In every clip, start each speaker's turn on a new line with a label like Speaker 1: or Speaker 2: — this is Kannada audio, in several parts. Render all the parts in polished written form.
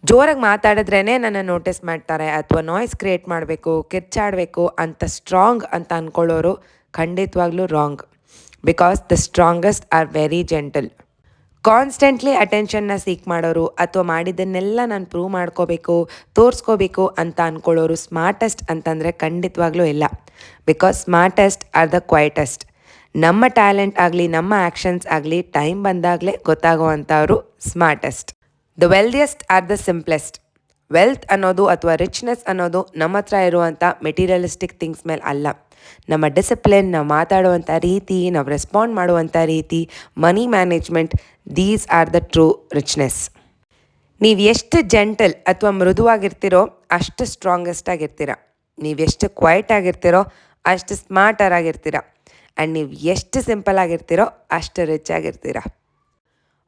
Speaker 1: ಜೋರಾಗಿ ಮಾತಾಡಿದ್ರೇ ನನ್ನ ನೋಟಿಸ್ ಮಾಡ್ತಾರೆ ಅಥವಾ ನಾಯ್ಸ್ ಕ್ರಿಯೇಟ್ ಮಾಡಬೇಕು, ಕಿರ್ಚಾಡಬೇಕು ಅಂತ ಸ್ಟ್ರಾಂಗ್ ಅಂತ ಅಂದ್ಕೊಳ್ಳೋರು ಖಂಡಿತವಾಗ್ಲೂ wrong. Because the strongest are very gentle. Constantly ಅಟೆನ್ಷನ್ನ ಸೀಕ್ ಮಾಡೋರು ಅಥವಾ ಮಾಡಿದ್ದನ್ನೆಲ್ಲ ನಾನು ಪ್ರೂವ್ ಮಾಡ್ಕೋಬೇಕು, ತೋರಿಸ್ಕೋಬೇಕು ಅಂತ ಅಂದ್ಕೊಳ್ಳೋರು ಸ್ಮಾರ್ಟೆಸ್ಟ್ ಅಂತಂದರೆ ಖಂಡಿತವಾಗ್ಲೂ ಇಲ್ಲ. Because smartest are the quietest. ನಮ್ಮ ಟ್ಯಾಲೆಂಟ್ ಆಗಲಿ ನಮ್ಮ ಆ್ಯಕ್ಷನ್ಸ್ ಆಗಲಿ ಟೈಮ್ ಬಂದಾಗಲೇ ಗೊತ್ತಾಗುವಂಥವ್ರು smartest. The wealthiest are the simplest. Wealth ಅನ್ನೋದು ಅಥವಾ ರಿಚ್ನೆಸ್ ಅನ್ನೋದು ನಮ್ಮ ಹತ್ರ ಇರುವಂಥ ಮೆಟೀರಿಯಲಿಸ್ಟಿಕ್ ಥಿಂಗ್ಸ್ ಮೇಲೆ ಅಲ್ಲ. ನಮ್ಮ ಡಿಸಿಪ್ಲಿನ್, ನಾವು ಮಾತಾಡುವಂಥ ರೀತಿ, ನಾವು ರೆಸ್ಪಾಂಡ್ ಮಾಡುವಂಥ ರೀತಿ, money management, these are the true richness. ನೀವು ಎಷ್ಟು ಜೆಂಟಲ್ ಅಥವಾ ಮೃದುವಾಗಿರ್ತೀರೋ ಅಷ್ಟು ಸ್ಟ್ರಾಂಗೆಸ್ಟ್ ಆಗಿರ್ತೀರ. ನೀವು ಎಷ್ಟು ಕ್ವೈಟ್ ಆಗಿರ್ತೀರೋ ಅಷ್ಟು ಸ್ಮಾರ್ಟರ್ ಆಗಿರ್ತೀರ. ಆ್ಯಂಡ್ ನೀವು ಎಷ್ಟು ಸಿಂಪಲ್ ಆಗಿರ್ತೀರೋ ಅಷ್ಟು ರಿಚ್ ಆಗಿರ್ತೀರ.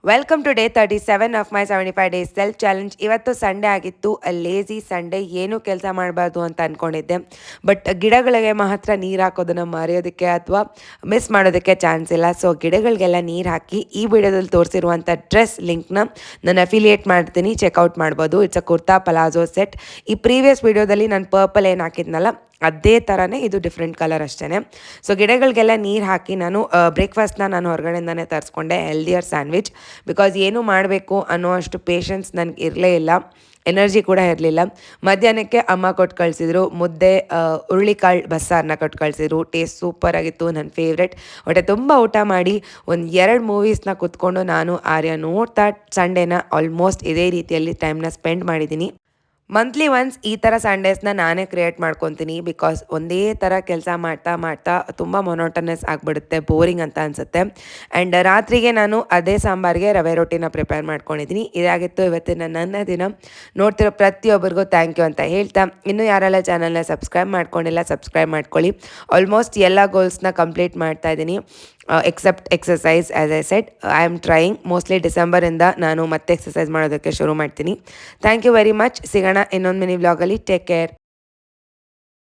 Speaker 1: Welcome to day 37 of my 75 days self challenge. ಇವತ್ತು ಸಂಡೇ ಆಗಿತ್ತು, ಲೇಝಿ ಸಂಡೇ, ಏನೂ ಕೆಲಸ ಮಾಡಬಾರ್ದು ಅಂತ ಅಂದ್ಕೊಂಡಿದ್ದೆ. ಬಟ್ ಗಿಡಗಳಿಗೆ ಮಾತ್ರ ನೀರು ಹಾಕೋದನ್ನು ಮರೆಯೋದಕ್ಕೆ ಅಥವಾ ಮಿಸ್ ಮಾಡೋದಕ್ಕೆ ಚಾನ್ಸ್ ಇಲ್ಲ. ಸೊ ಗಿಡಗಳಿಗೆಲ್ಲ ನೀರು ಹಾಕಿ ಈ ವಿಡಿಯೋದಲ್ಲಿ ತೋರಿಸಿರುವಂಥ ಡ್ರೆಸ್ ಲಿಂಕ್ನ ನಾನು ಅಫಿಲಿಯೇಟ್ ಮಾಡ್ತೀನಿ, ಚೆಕ್ಔಟ್ ಮಾಡ್ಬೋದು. It's a kurta palazzo set. ಈ ಪ್ರೀವಿಯಸ್ ವಿಡಿಯೋದಲ್ಲಿ ನಾನು ಪರ್ಪಲ್ ಏನು ಹಾಕಿದ್ನಲ್ಲ ಅದೇ ಥರನೇ ಇದು ಡಿಫ್ರೆಂಟ್ ಕಲರ್ ಅಷ್ಟೇ. ಸೊ ಗಿಡಗಳಿಗೆಲ್ಲ ನೀರು ಹಾಕಿ ನಾನು ಬ್ರೇಕ್ಫಾಸ್ಟ್ನ ನಾನು ಹೊರಗಡೆಯಿಂದನೇ ತರಿಸ್ಕೊಂಡೆ, ಹೆಲ್ದಿಯರ್ ಸ್ಯಾಂಡ್ವಿಚ್. ಬಿಕಾಸ್ ಏನು ಮಾಡಬೇಕು ಅನ್ನೋ ಅಷ್ಟು ಪೇಷನ್ಸ್ ನನಗೆ ಇರಲೇ ಇಲ್ಲ, ಎನರ್ಜಿ ಕೂಡ ಇರಲಿಲ್ಲ. ಮಧ್ಯಾಹ್ನಕ್ಕೆ ಅಮ್ಮ ಕೊಟ್ಟು ಕಳಿಸಿದ್ರು ಮುದ್ದೆ, ಹುರುಳಿಕಾಳು ಬಸ್ಸಾರನ್ನ ಕೊಟ್ಟು ಕಳಿಸಿದ್ರು. ಟೇಸ್ಟ್ ಸೂಪರ್ ಆಗಿತ್ತು, ನನ್ನ ಫೇವ್ರೆಟ್. ಹೊಟ್ಟೆ ತುಂಬ ಊಟ ಮಾಡಿ ಒಂದು 2 ಮೂವೀಸ್ನ ಕೂತ್ಕೊಂಡು ನಾನು ಆರ್ಯ ನೋಡ್ತಾ ಸಂಡೇನ ಆಲ್ಮೋಸ್ಟ್ ಇದೇ ರೀತಿಯಲ್ಲಿ ಟೈಮ್ನ ಸ್ಪೆಂಡ್ ಮಾಡಿದ್ದೀನಿ. ಮಂತ್ಲಿ ಒನ್ಸ್ ಈ ಥರ ಸಂಡೇಸ್ನ ನಾನೇ ಕ್ರಿಯೇಟ್ ಮಾಡ್ಕೊತೀನಿ. ಬಿಕಾಸ್ ಒಂದೇ ಥರ ಕೆಲಸ ಮಾಡ್ತಾ ಮಾಡ್ತಾ ತುಂಬ ಮೊನೋಟನಸ್ ಆಗಿಬಿಡುತ್ತೆ, ಬೋರಿಂಗ್ ಅಂತ ಅನಿಸುತ್ತೆ. ಆ್ಯಂಡ್ ರಾತ್ರಿಗೆ ನಾನು ಅದೇ ಸಾಂಬಾರಿಗೆ ರವೆ ರೊಟ್ಟಿನ ಪ್ರಿಪೇರ್ ಮಾಡ್ಕೊಂಡಿದ್ದೀನಿ. ಇದಾಗಿತ್ತು ಇವತ್ತಿನ ನನ್ನ ದಿನ. ನೋಡ್ತಿರೋ ಪ್ರತಿಯೊಬ್ಬರಿಗೂ ಥ್ಯಾಂಕ್ ಯು ಅಂತ ಹೇಳ್ತಾ, ಇನ್ನೂ ಯಾರೆಲ್ಲ ಚಾನಲ್ನ ಸಬ್ಸ್ಕ್ರೈಬ್ ಮಾಡ್ಕೊಂಡಿಲ್ಲ ಸಬ್ಸ್ಕ್ರೈಬ್ ಮಾಡ್ಕೊಳ್ಳಿ. ಆಲ್ಮೋಸ್ಟ್ ಎಲ್ಲ ಗೋಲ್ಸ್ನ ಕಂಪ್ಲೀಟ್ ಮಾಡ್ತಾ ಇದ್ದೀನಿ, except exercise. As I said, I am trying. Mostly ಡಿಸೆಂಬರಿಂದ ನಾನು ಮತ್ತೆ ಎಕ್ಸಸೈಸ್ ಮಾಡೋದಕ್ಕೆ ಶುರು ಮಾಡ್ತೀನಿ. Thank you very much. ಸಿಗೋಣ ಇನ್ನೊಂದು ಮಿನಿ ವ್ಲಾಗಲ್ಲಿ. Take care.